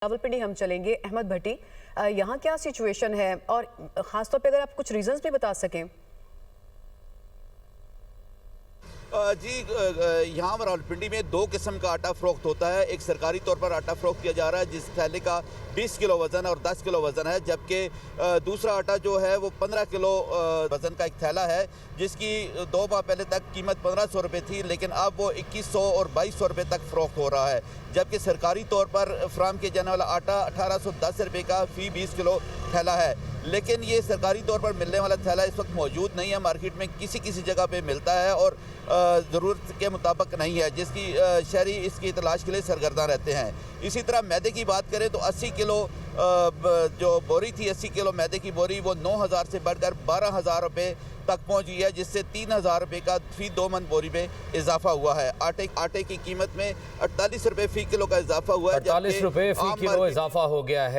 रावलपिंडी हम चलेंगे। अहमद भट्टी, यहाँ क्या सिचुएशन है और खासतौर पे अगर आप कुछ रीजंस भी बता सकें। जी, यहाँ रावलपिंडी में दो किस्म का आटा फ़रोख्त होता है। एक सरकारी तौर पर आटा फ़रोख्त किया जा रहा है जिस थैले का 20 किलो वज़न और 10 किलो वज़न है, जबकि दूसरा आटा जो है वो 15 किलो वज़न का एक थैला है जिसकी 2 माह पहले तक कीमत 1500 रुपये थी, लेकिन अब वो 2100 और 2200 रुपये तक फ़रोख्त हो रहा है। जबकि सरकारी तौर पर फ्राहम किया जाने वाला आटा 1810 रुपये का फ़ी 20 किलो थैला है, लेकिन ये सरकारी तौर पर मिलने वाला थैला इस वक्त मौजूद नहीं है। मार्केट में किसी जगह पे मिलता है और ज़रूरत के मुताबिक नहीं है, जिसकी शहरी इसकी तलाश के लिए सरगर्दा रहते हैं। इसी तरह मैदे की बात करें तो 80 किलो जो बोरी थी, 80 किलो मैदे की बोरी, वो 9000 से बढ़कर 12000 रुपये तक पहुँच गई है, जिससे 3000 रुपये का फ़ी 2 मन बोरी में इजाफा हुआ है। आटे की कीमत में 48 रुपये फ़ी किलो का इजाफा हुआ है, 48 रुपये फ़ी किलो इजाफा हो गया है।